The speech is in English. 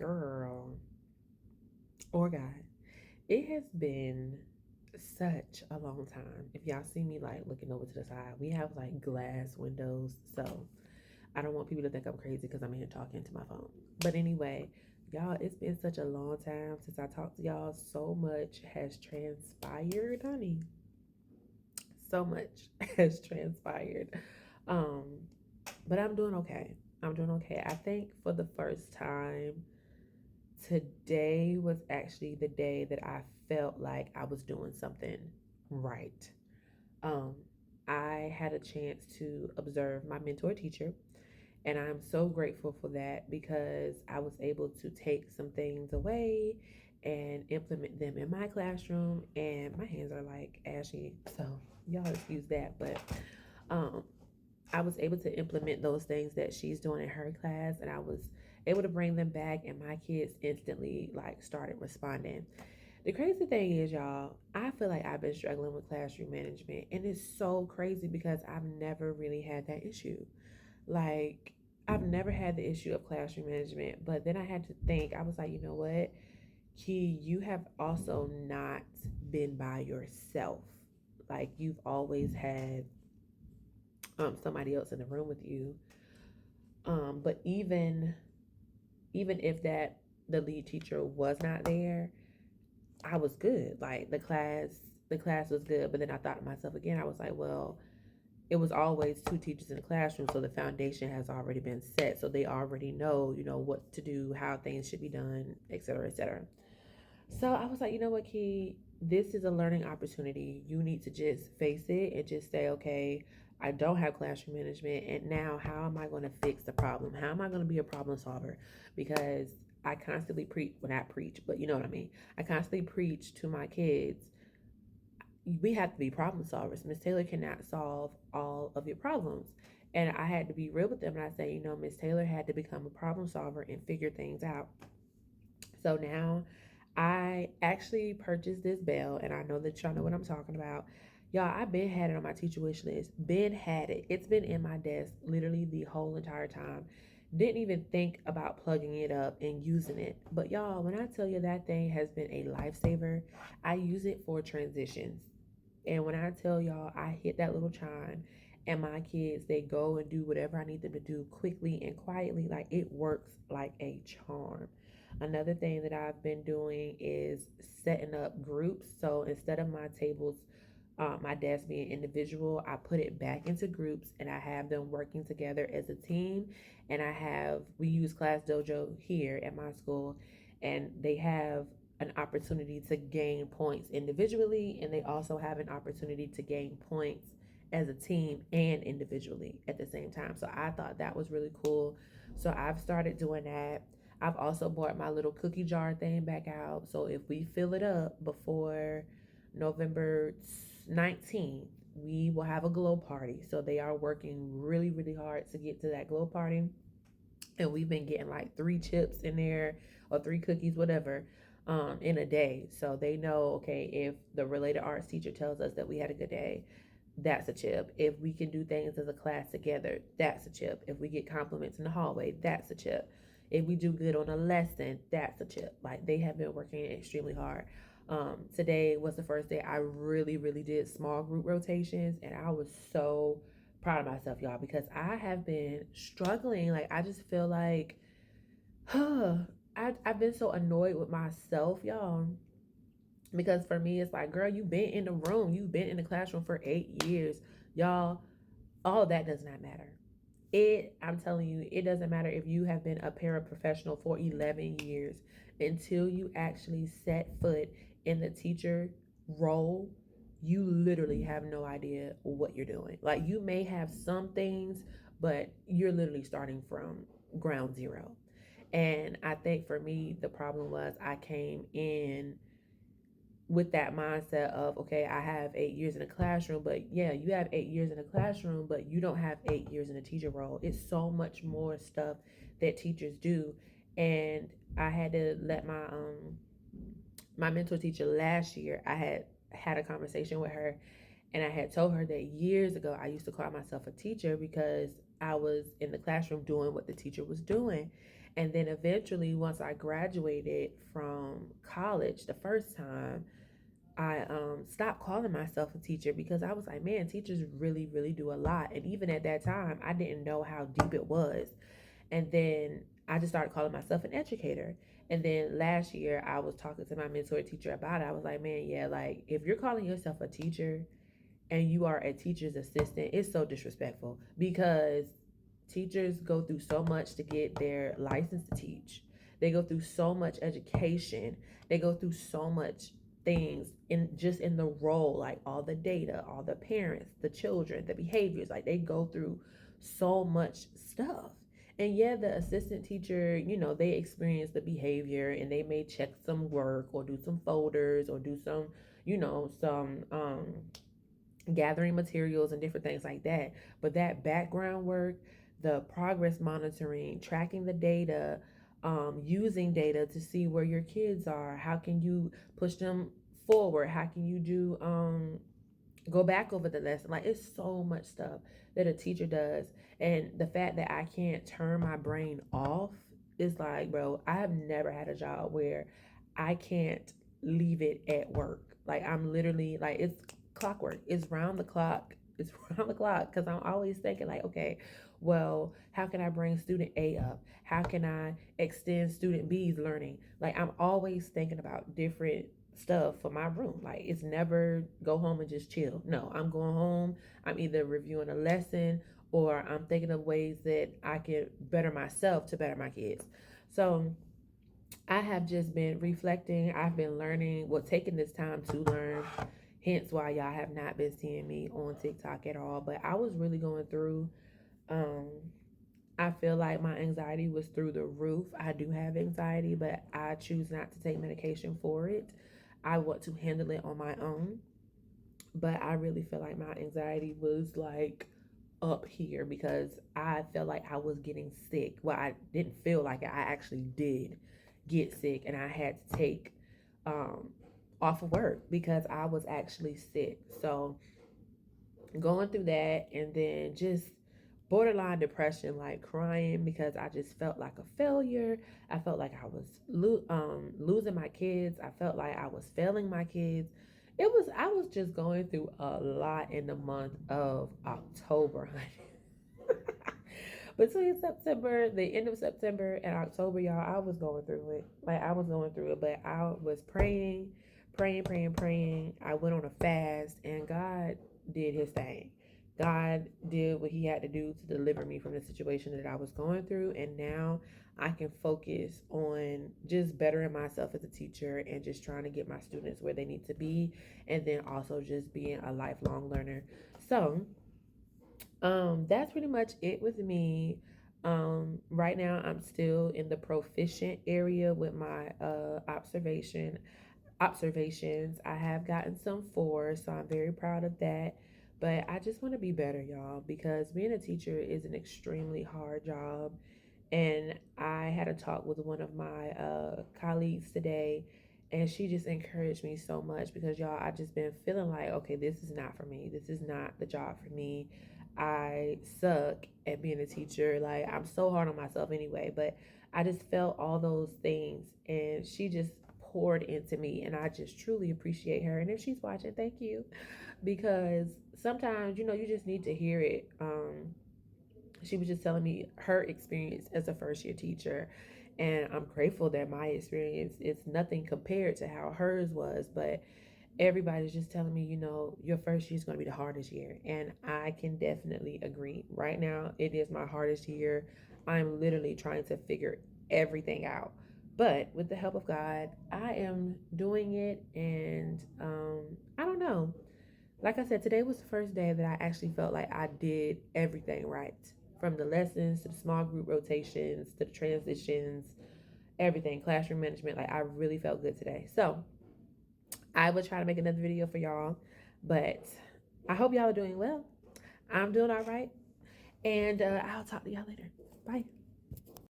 Girl or guy, it has been such a long time. If y'all see me like looking over to the side, we have like glass windows. So I don't want people to think I'm crazy because I'm here talking to my phone. But anyway, y'all, it's been such a long time since I talked to y'all. So much has transpired, honey. So much has transpired. Um, but I'm doing okay. I'm doing okay. I think for the first time, today was actually the day that I felt like I was doing something right. Um, I had a chance to observe my mentor teacher, and I'm so grateful for that because I was able to take some things away and implement them in my classroom. And my hands are like ashy, so y'all excuse that. But um, I was able to implement those things that she's doing in her class, and I was able to bring them back, and my kids instantly like started responding. The crazy thing is, y'all, I feel like I've been struggling with classroom management, and it's so crazy because I've never really had that issue. Like, I've never had the issue of classroom management, but then I had to think, I was like, you know what, Key, you have also not been by yourself. Like, you've always had somebody else in the room with you. But even if that the lead teacher was not there, I was good. Like the class was good. But then I thought to myself again, I was like, well, it was always two teachers in the classroom, so the foundation has already been set. So they already know, what to do, how things should be done, et cetera, et cetera. So I was like, you know what, Key, this is a learning opportunity. You need to just face it and just say, okay, I don't have classroom management. And now, how am I going to fix the problem? How am I going to be a problem solver? Because I constantly preach, well, not preach, but you know what I mean. I constantly preach to my kids, we have to be problem solvers. Miss Taylor cannot solve all of your problems. And I had to be real with them. And I say, Miss Taylor had to become a problem solver and figure things out. So now I actually purchased this bell, and I know that y'all know what I'm talking about. Y'all, I've been had it on my teacher wish list. Been had it. It's been in my desk literally the whole entire time. Didn't even think about plugging it up and using it. But y'all, when I tell you that thing has been a lifesaver, I use it for transitions. And when I tell y'all, I hit that little chime, and my kids, they go and do whatever I need them to do quickly and quietly. Like, it works like a charm. Another thing that I've been doing is setting up groups. So instead of my tables, my desk being individual, I put it back into groups, and I have them working together as a team. And we use Class Dojo here at my school, and they have an opportunity to gain points individually, and they also have an opportunity to gain points as a team and individually at the same time. So I thought that was really cool. So I've started doing that. I've also bought my little cookie jar thing back out. So if we fill it up before November 19th, we will have a glow party. So they are working really, really hard to get to that glow party. And we've been getting like 3 chips in there or 3 cookies, whatever, in a day. So they know, okay, if the related arts teacher tells us that we had a good day, that's a chip. If we can do things as a class together, that's a chip. If we get compliments in the hallway, that's a chip. If we do good on a lesson, that's a chip. Like, they have been working extremely hard. Today was the first day I really, really did small group rotations, and I was so proud of myself, y'all, because I have been struggling. Like, I just feel like, huh, I've been so annoyed with myself, y'all, because for me, it's like, girl, you've been in the room, you've been in the classroom for 8 years, y'all. All that does not matter. I'm telling you, it doesn't matter if you have been a paraprofessional for 11 years until you actually set foot in the teacher role. You literally have no idea what you're doing. Like, you may have some things, but you're literally starting from ground zero. And I think for me, the problem was I came in with that mindset of, okay, I have 8 years in a classroom. But yeah, you have 8 years in a classroom, but you don't have 8 years in a teacher role. It's so much more stuff that teachers do. And I had to let my mentor teacher last year, I had a conversation with her, and I had told her that years ago I used to call myself a teacher because I was in the classroom doing what the teacher was doing. And then eventually, once I graduated from college the first time, I stopped calling myself a teacher because I was like, man, teachers really, really do a lot. And even at that time, I didn't know how deep it was. And then I just started calling myself an educator. And then last year, I was talking to my mentor teacher about it. I was like, man, yeah, like if you're calling yourself a teacher and you are a teacher's assistant, it's so disrespectful because teachers go through so much to get their license to teach. They go through so much education. They go through so much things in just in the role, like all the data, all the parents, the children, the behaviors. Like they go through so much stuff. And yeah, the assistant teacher, they experience the behavior and they may check some work or do some folders or do some, some gathering materials and different things like that. But that background work, the progress monitoring, tracking the data, using data to see where your kids are, how can you push them forward, how can you do go back over the lesson. Like it's so much stuff that a teacher does. And the fact that I can't turn my brain off is like, bro, I have never had a job where I can't leave it at work. Like I'm literally like it's clockwork. It's round the clock. It's round the clock because I'm always thinking like, okay, well, how can I bring student A up? How can I extend student B's learning? Like I'm always thinking about different stuff for my room. Like it's never go home and just chill. No, I'm going home. I'm either reviewing a lesson or I'm thinking of ways that I can better myself to better my kids. So I have just been reflecting. I've been learning, well, taking this time to learn. Hence why y'all have not been seeing me on TikTok at all. But I was really going through um I feel like my anxiety was through the roof. I do have anxiety, but I choose not to take medication for it. I want to handle it on my own. But I really feel like my anxiety was like up here because I felt like I was getting sick. Well, I didn't feel like it. I actually did get sick and I had to take um, off of work because I was actually sick. So going through that and then just borderline depression, like crying because I just felt like a failure. I felt like I was losing my kids. I felt like I was failing my kids. I was just going through a lot in the month of October, honey. Between September, the end of September and October, y'all, I was going through it. Like I was going through it, but I was praying, praying, praying, praying. I went on a fast and God did his thing. God did what he had to do to deliver me from the situation that I was going through. And now I can focus on just bettering myself as a teacher and just trying to get my students where they need to be. And then also just being a lifelong learner. So, that's pretty much it with me. Right now I'm still in the proficient area with my observations. I have gotten some fours, so I'm very proud of that. But I just want to be better, y'all, because being a teacher is an extremely hard job. And I had a talk with one of my colleagues today, and she just encouraged me so much because, y'all, I just been feeling like, okay, this is not for me. This is not the job for me. I suck at being a teacher. Like, I'm so hard on myself anyway, but I just felt all those things, and she just poured into me, and I just truly appreciate her. And if she's watching, thank you, because sometimes, you just need to hear it. She was just telling me her experience as a first year teacher, and I'm grateful that my experience is nothing compared to how hers was. But everybody's just telling me, your first year is going to be the hardest year, and I can definitely agree. Right now it is my hardest year. I'm literally trying to figure everything out, but with the help of God I am doing it. And I don't know, like I said, today was the first day that I actually felt like I did everything right. From the lessons to the small group rotations to the transitions, everything, classroom management. Like I really felt good today. So I will try to make another video for y'all. But I hope y'all are doing well. I'm doing all right. And I'll talk to y'all later. Bye.